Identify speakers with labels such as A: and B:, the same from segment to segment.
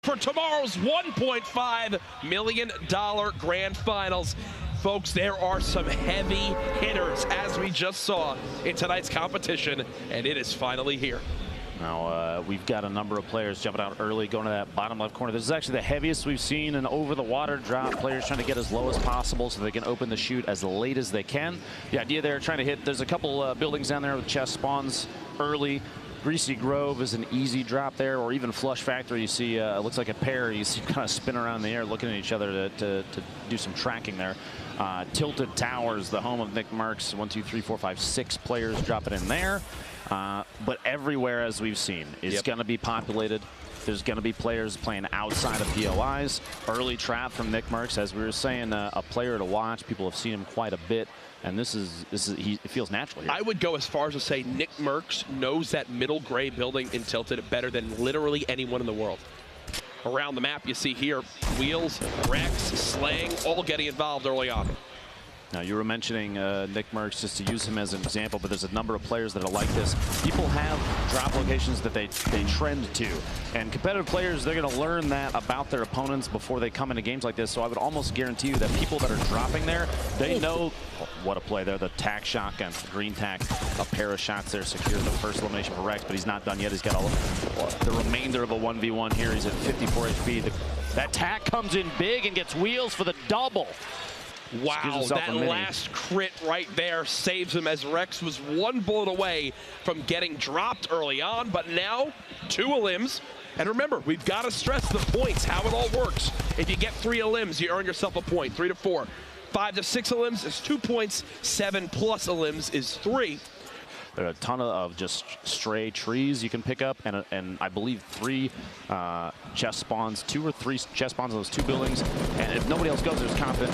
A: for tomorrow's $1.5 million grand finals. Folks, there are some heavy hitters, as we just saw in tonight's competition, and it is finally here.
B: Now, we've got a number of players jumping out early, going to that bottom left corner. This is actually the heaviest we've seen an over-the-water drop. Players trying to get as low as possible so they can open the chute as late as they can. The idea there, trying to hit, there's a couple buildings down there with chest spawns early. Greasy Grove is an easy drop there, or even Flush Factory. You see, it looks like a pair. You see kind of spin around in the air, looking at each other to do some tracking there. Tilted Towers, the home of Nick Marks. 1, 2, 3, 4, 5, 6 players dropping in there. But everywhere, as we've seen, is going to be populated. There's going to be players playing outside of POIs. Early trap from Nick Marks, as we were saying, a player to watch. People have seen him quite a bit, and it feels natural here.
A: I would go as far as to say Nick Marks knows that middle gray building in Tilted better than literally anyone in the world. Around the map, you see here, Wheels, Rex, Slang, all getting involved early on.
B: Now, you were mentioning Nick Marks, just to use him as an example, but there's a number of players that are like this. People have drop locations that they trend to, and competitive players, they're going to learn that about their opponents before they come into games like this. So I would almost guarantee you that people that are dropping there, they know what a play there. The tack shotgun, green tack, a pair of shots there secure the first elimination for Rex, but he's not done yet. He's got all the remainder of a 1v1 here. He's at 54 HP. That tack comes in big and gets Wheels for the double.
A: Wow, that last crit right there saves him, as Rex was one bullet away from getting dropped early on, but now 2 elims. And remember, we've got to stress the points, how it all works. If you get 3 elims, you earn yourself a point. 3 to 4. 5 to 6 elims is 2 points. 7 plus elims is 3.
B: There are a ton of just stray trees you can pick up, and I believe 3 chest spawns, 2 or 3 chest spawns in those 2 buildings. And if nobody else goes, there's confident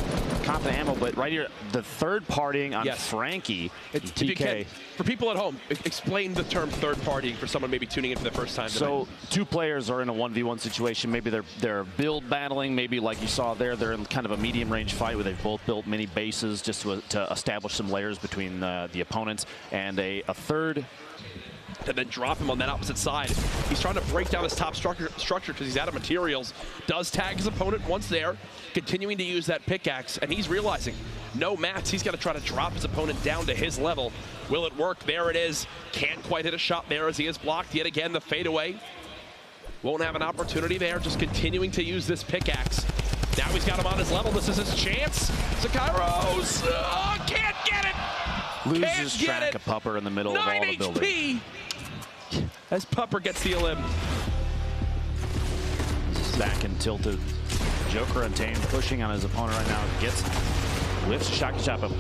B: ammo. But right here, the third partying on Frankie, TK.
A: You can, for people at home, explain the term third partying for someone maybe tuning in for the first time.
B: So 2 players are in a 1v1 situation. Maybe they're build battling. Maybe like you saw there, they're in kind of a medium range fight where they've both built mini bases just to establish some layers between the opponents, and a third,
A: and then drop him on that opposite side. He's trying to break down his top structure because he's out of materials. Does tag his opponent once there, continuing to use that pickaxe, and he's realizing no mats. He's got to try to drop his opponent down to his level. Will it work? There it is. Can't quite hit a shot there as he is blocked yet again. The fadeaway. Won't have an opportunity there, just continuing to use this pickaxe. Now he's got him on his level. This is his chance. Zakairos, can't get it.
B: Loses track of Pupper in the middle of all the building.
A: 9 HP as Pupper gets the elim.
B: Back and tilted. Joker Untamed pushing on his opponent right now. Lifts a shotgun shot, but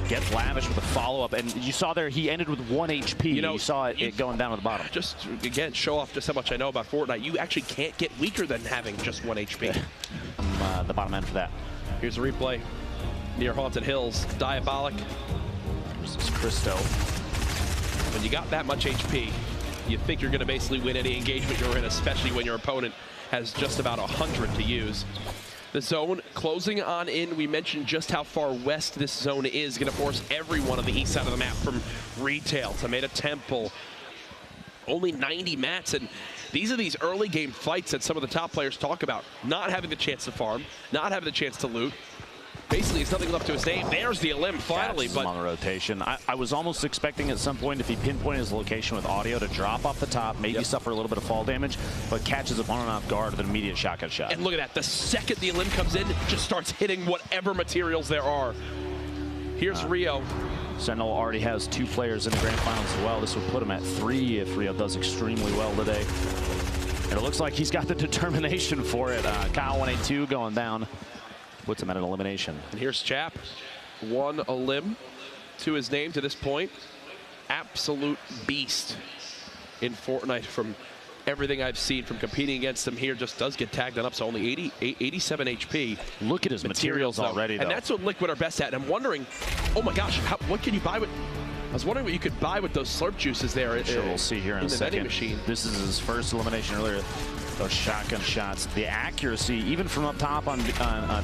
B: gets lavish with a follow-up. And you saw there, he ended with 1 HP. You saw it going down at the bottom.
A: Just, again, show off just how much I know about Fortnite. You actually can't get weaker than having just 1 HP.
B: The bottom end for that.
A: Here's a replay near Haunted Hills. Diabolic.
B: This is Christo.
A: When you got that much HP, you think you're going to basically win any engagement you're in, especially when your opponent has just about 100 to use. The zone closing on in. We mentioned just how far west this zone is. Going to force everyone on the east side of the map, from Retail to Meta Temple. Only 90 mats, and these are these early game fights that some of the top players talk about. Not having the chance to farm, not having the chance to loot. Basically, there's nothing left to his name. There's the elim finally.
B: But on the rotation. I was almost expecting at some point, if he pinpointed his location with audio, to drop off the top, maybe suffer a little bit of fall damage, but catches opponent off guard with an immediate shotgun shot.
A: And look at that. The second the elim comes in, just starts hitting whatever materials there are. Here's Rio.
B: Sentinel already has 2 players in the grand finals as well. This would put him at 3 if Rio does extremely well today. And it looks like he's got the determination for it. Kyle 182 going down. Puts him at an elimination.
A: And here's Chap. 1 elim to his name to this point. Absolute beast in Fortnite from everything I've seen from competing against him here. Just does get tagged on up, so only 87 HP.
B: Look at his materials already, though.
A: And that's what Liquid are best at. And I'm wondering, oh my gosh, what can you buy with... I was wondering what you could buy with those slurp juices there.
B: Sure, we'll see here in a second.
A: Machine.
B: This is his first elimination earlier. Those shotgun shots, the accuracy, even from up top on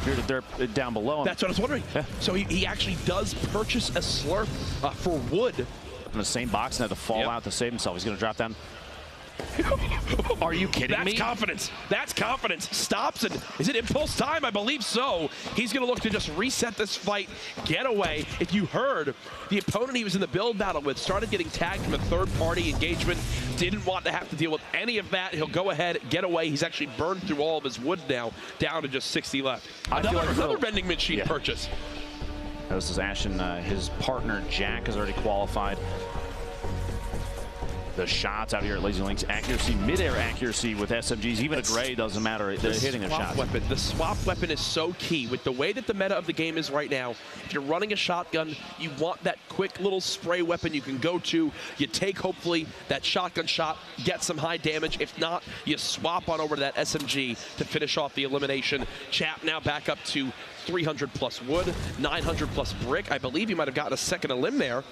B: Bearded Derp down below him.
A: That's what I was wondering. Yeah. So he actually does purchase a slurp for wood.
B: In the same box and had to fall out to save himself. He's going to drop down. Are you kidding me?
A: That's confidence. That's confidence. Stops and is it impulse time? I believe so. He's going to look to just reset this fight, get away. If you heard, the opponent he was in the build battle with started getting tagged from a third-party engagement, didn't want to have to deal with any of that. He'll go ahead, get away. He's actually burned through all of his wood now, down to just 60 left. Another vending machine purchase.
B: This is Ashen. His partner, Jack, has already qualified. The shots out here at Lazy Link's accuracy, mid-air accuracy with SMGs, even a gray doesn't matter. They're hitting their shots.
A: The swap weapon is so key. With the way that the meta of the game is right now, if you're running a shotgun, you want that quick little spray weapon you can go to. You take, hopefully, that shotgun shot, get some high damage. If not, you swap on over to that SMG to finish off the elimination. Chap now back up to 300 plus wood, 900 plus brick. I believe he might have gotten a second elim there.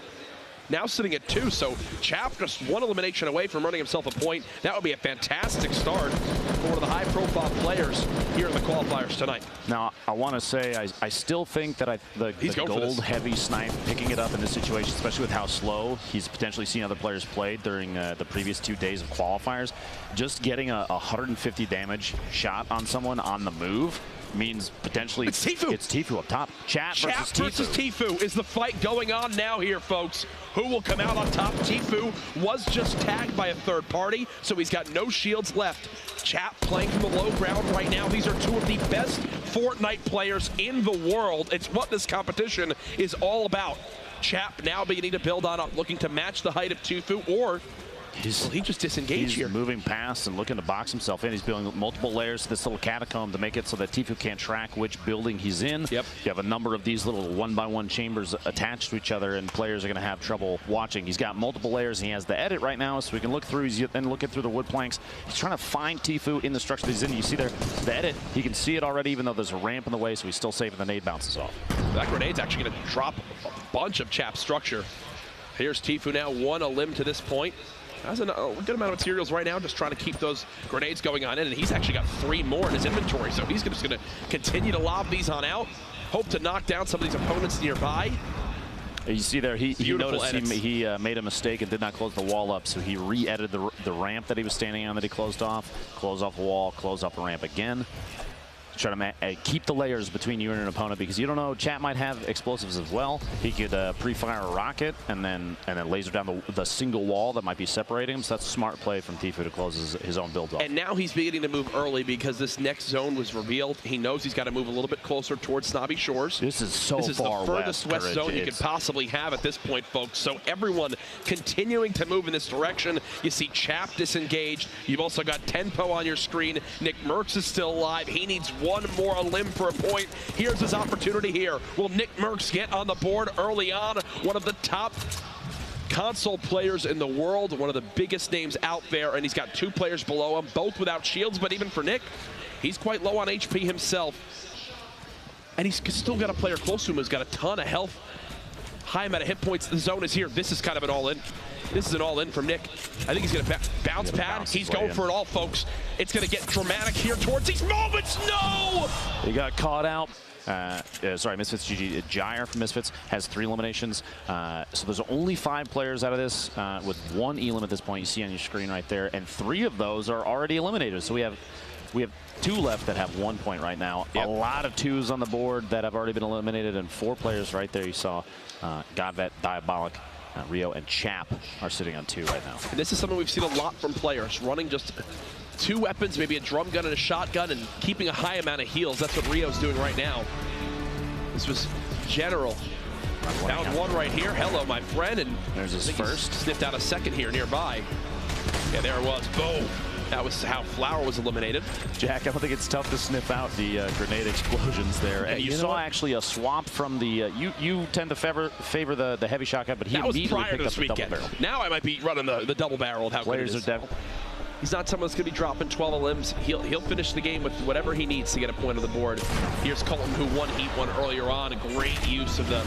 A: Now sitting at 2, so Chap just one elimination away from running himself a point. That would be a fantastic start for one of the high-profile players here in the qualifiers tonight.
B: Now, I want to say I still think that the gold-heavy snipe picking it up in this situation, especially with how slow he's potentially seen other players play during the previous 2 days of qualifiers, just getting a 150 damage shot on someone on the move means potentially
A: it's Tfue.
B: It's Tfue up top. Chap
A: versus Tfue is the fight going on now here, folks. Who will come out on top? Tfue was just tagged by a third party, so he's got no shields left. Chap playing from the low ground right now. These are 2 of the best Fortnite players in the world. It's what this competition is all about. Chap now beginning to build on up, looking to match the height of Tfue, or he just disengaged here.
B: He's moving past and looking to box himself in. He's building multiple layers to this little catacomb to make it so that Tfue can't track which building he's in.
A: Yep.
B: You have a number of these little 1-by-1 chambers attached to each other, and players are going to have trouble watching. He's got multiple layers, and he has the edit right now, so we can look through. He's then looking through the wood planks. He's trying to find Tfue in the structure that he's in. You see there, the edit. He can see it already, even though there's a ramp in the way, so he's still safe, and the nade bounces off.
A: That grenade's actually going to drop a bunch of Chap's structure. Here's Tfue now, 1 elim to this point. Has a good amount of materials right now, just trying to keep those grenades going on in, and he's actually got 3 more in his inventory, so he's just going to continue to lob these on out, hope to knock down some of these opponents nearby.
B: You see there, he noticed he made a mistake and did not close the wall up, so he re-edited the ramp that he was standing on that he closed off the wall, close off the ramp again. Try to keep the layers between you and an opponent, because you don't know, Chap might have explosives as well. He could pre-fire a rocket and then laser down the single wall that might be separating him. So that's a smart play from Tfue to close his own build off.
A: And now he's beginning to move early because this next zone was revealed. He knows he's got to move a little bit closer towards Snobby Shores.
B: This is so far west.
A: This is the furthest west zone you could possibly have at this point, folks. So everyone continuing to move in this direction. You see Chap disengaged. You've also got Tenpo on your screen. Nick Merckx is still alive. He needs 1 more elim for a point. Here's his opportunity here. Will Nick Merckx get on the board early on? One of the top console players in the world, one of the biggest names out there, and he's got 2 players below him, both without shields, but even for Nick, he's quite low on HP himself. And he's still got a player close to him who's got a ton of health, high amount of hit points. The zone is here. This is kind of an all-in. This is an all-in from Nick. I think he's going to bounce pad. He's going for it all, folks. It's going to get dramatic here towards these moments. No!
B: He got caught out. Sorry, Misfits GG. Gyre from Misfits has 3 eliminations. So there's only 5 players out of this with 1 elim at this point. You see on your screen right there, and 3 of those are already eliminated. So we have 2 left that have 1 point right now. Yep. A lot of 2s on the board that have already been eliminated, and 4 players right there. You saw Godvet, Diabolic, Rio, and Chap are sitting on 2 right now.
A: And this is something we've seen a lot from players, running just 2 weapons, maybe a drum gun and a shotgun, and keeping a high amount of heals. That's what Rio's doing right now. This was General. Found 1 right here. Hello, my friend. And
B: there's his first.
A: Sniffed out a second here nearby. Yeah, there it was. Boom. That was how Flower was eliminated.
B: Jack, I don't think it's tough to sniff out the grenade explosions there. And you saw actually a swap from the, you tend to favor the heavy shotgun, but he immediately picked up the double barrel.
A: Now I might be running the double barrel of how
B: players
A: good it is.
B: are
A: He's not someone that's going to be dropping 12 elims. He'll finish the game with whatever he needs to get a point on the board. Here's Colton, who won Heat 1 earlier on. A great use of the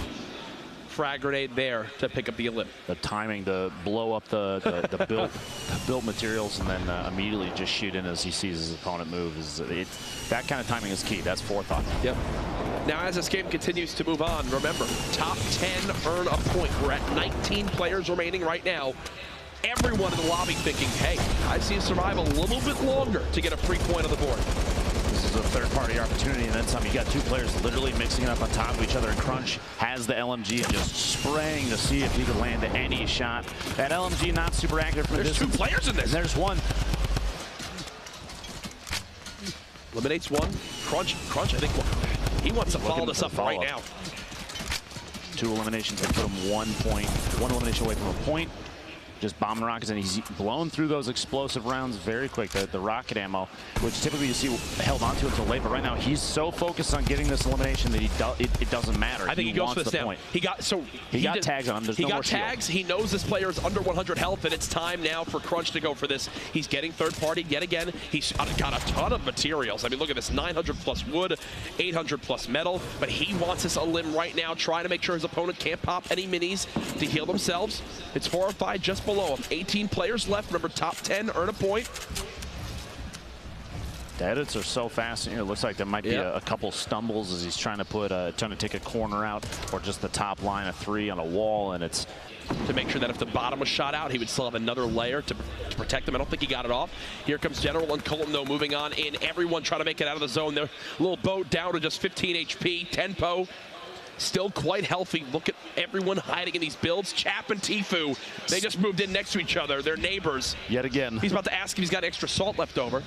A: frag grenade there to pick up the elim.
B: The timing to blow up the built materials and then immediately just shoot in as he sees his opponent move. That kind of timing is key. That's forethought.
A: Yep. Now, as this game continues to move on, remember, top 10 earn a point. We're at 19 players remaining right now. everyone in the lobby thinking, hey, I see survive a little bit longer to get a free point on the board.
B: This is a third-party opportunity, and then some. You got two players literally mixing it up on top of each other, and Crunch has the LMG and just spraying to see if he could land any shot. That LMG not super accurate from
A: There's two players in this.
B: And there's one.
A: Eliminates one. Crunch, I think he wants to follow this up right now.
B: 2 eliminations that put him 1 point, 1 elimination away from a point. Just bombing rockets, and he's blown through those explosive rounds very quick. The rocket ammo, which typically you see held onto until late, but right now he's so focused on getting this elimination that it doesn't matter.
A: I think he goes for this now. He got
B: tags on him. There's
A: he
B: no
A: got
B: more
A: tags. He knows this player is under 100 health, and it's time now for Crunch to go for this. He's getting third party yet again. He's got a ton of materials. I mean, look at this: 900 plus wood, 800 plus metal. But he wants this elim right now, trying to make sure his opponent can't pop any minis to heal themselves. It's 4 or 5 just below him. 18 players left. Remember, top 10 earn a point.
B: The edits are so fast here. It looks like there might be a couple stumbles as he's trying to take a corner out, or just the top line of 3 on a wall, and it's
A: to make sure that if the bottom was shot out, he would still have another layer to protect him. I don't think he got it off. Here comes General and Colton, though, moving on in. Everyone trying to make it out of the zone. Their little boat down to just 15 HP. Tempo still quite healthy. Look at everyone hiding in these builds. Chap and Tfue, they just moved in next to each other. They're neighbors.
B: Yet again.
A: He's about to ask if he's got extra salt left over.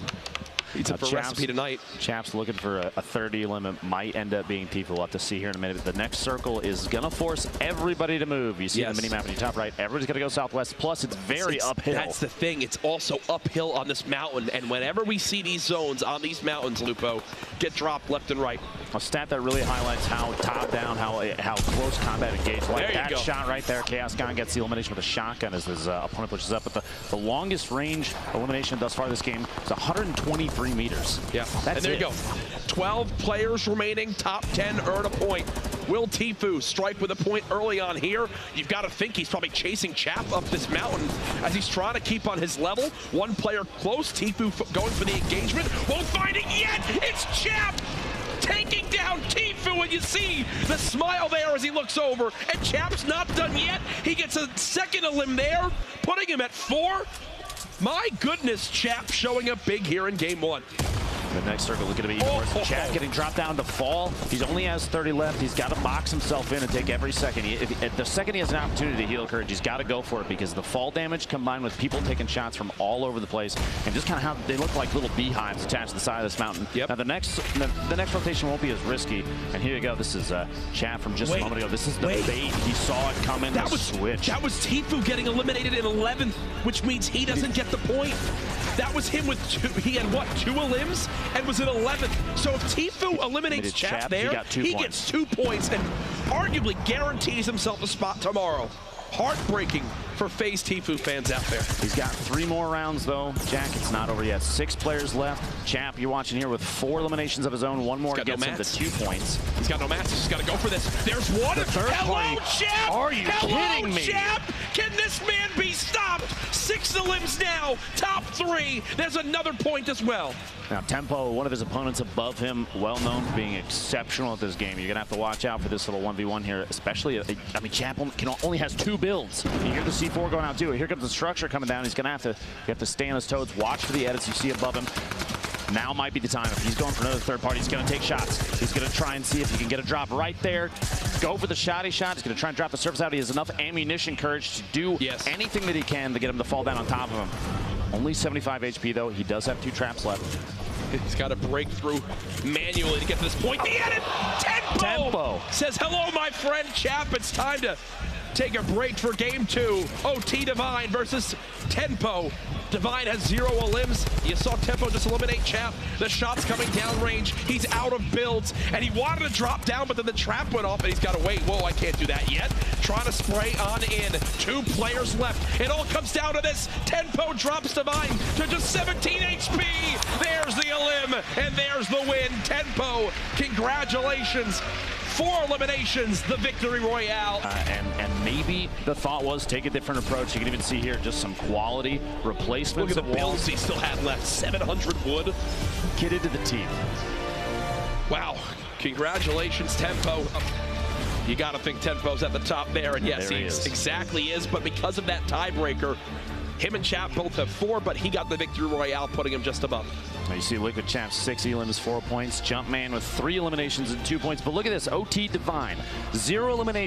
A: Eats it for a recipe tonight.
B: Chap's looking for a 30 limit. Might end up being Tfue. We'll have to see here in a minute. The next circle is going to force everybody to move. You see the mini map in your top right. Everybody's going to go southwest. Plus, it's very uphill.
A: That's the thing. It's also uphill on this mountain. And whenever we see these zones on these mountains, Lupo, get dropped left and right.
B: A stat that really highlights how top down, how close combat engaged. Like that shot right there. Chaos Gun gets the elimination with a shotgun as his opponent pushes up. But the longest range elimination thus far this game is 123 meters.
A: Yeah, and there you go. 12 players remaining, top 10 earn a point. Will Tfue strike with a point early on here? You've got to think he's probably chasing Chap up this mountain as he's trying to keep on his level. One player close, Tfue going for the engagement. Won't find it yet! It's Chap! Taking down Tfue, and you see the smile there as he looks over, and Chap's not done yet. He gets a second elim there, putting him at 4. My goodness, Chap showing up big here in game 1.
B: The next circle is going to be even worse. Chap getting dropped down to fall. He only has 30 left. He's got to box himself in and take every second. The second he has an opportunity to heal Courage, he's got to go for it, because the fall damage combined with people taking shots from all over the place, and just kind of how they look like little beehives attached to the side of this mountain. Now the next rotation won't be as risky. And here you go. This is Chap from just a moment ago. This is the bait. He saw it coming. That was switch.
A: That was Tfue getting eliminated in 11th, which means he doesn't get the point. That was him with 2. He had what, 2 elims and was in 11th. So if Tfue eliminates Chap there, he gets 2 points and arguably guarantees himself a spot tomorrow. Heartbreaking for FaZe Tfue fans out there.
B: He's got 3 more rounds, though. Jack, it's not over yet. 6 players left. Chap, you're watching here with 4 eliminations of his own. 1 more gets him to 2 points.
A: He's got no mats. He's got to go for this. There's one. Hello, Chap!
B: Are you kidding me?
A: Chap! Can this man be stopped? 6 elims now. Top 3. There's another point as well.
B: Now, Tempo, one of his opponents above him, well known for being exceptional at this game. You're going to have to watch out for this little 1v1 here, especially, I mean, Chap only has 2 builds. You hear the C4 going out too. Here comes the structure coming down. He's going to have to stay on his toes. Watch for the edits you see above him. Now might be the time. If he's going for another third party, he's going to take shots. He's going to try and see if he can get a drop right there. Go for the shotty shot. He's going to try and drop the surface out. He has enough ammunition, Courage to do anything that he can to get him to fall down on top of him. Only 75 HP, though. He does have 2 traps left.
A: He's got to break through manually to get to this point. The edit! Tempo says, hello, my friend Chap. It's time to take a break for game 2. OT Divine versus Tempo. Divine has 0 elims. You saw Tempo just eliminate Chap. The shot's coming downrange. He's out of builds, and he wanted to drop down, but then the trap went off, and he's got to wait. Whoa, I can't do that yet. Trying to spray on in. 2 players left. It all comes down to this. Tempo drops Divine to just 17 HP. There's the elim, and there's the win. Tempo, congratulations. 4 eliminations, the victory royale.
B: And maybe the thought was take a different approach. You can even see here just some quality replacements.
A: Look at the builds he still had left. 700 wood.
B: Kitted to the teeth.
A: Wow. Congratulations, Tempo. You got to think Tempo's at the top there. And yes, he exactly is. But because of that tiebreaker, Him and Chap both have 4, but he got the victory royale, putting him just above.
B: Now you see Liquid Champ 6 elims, 4 points. Jumpman with 3 eliminations and 2 points. But look at this, OT Divine, 0 eliminations.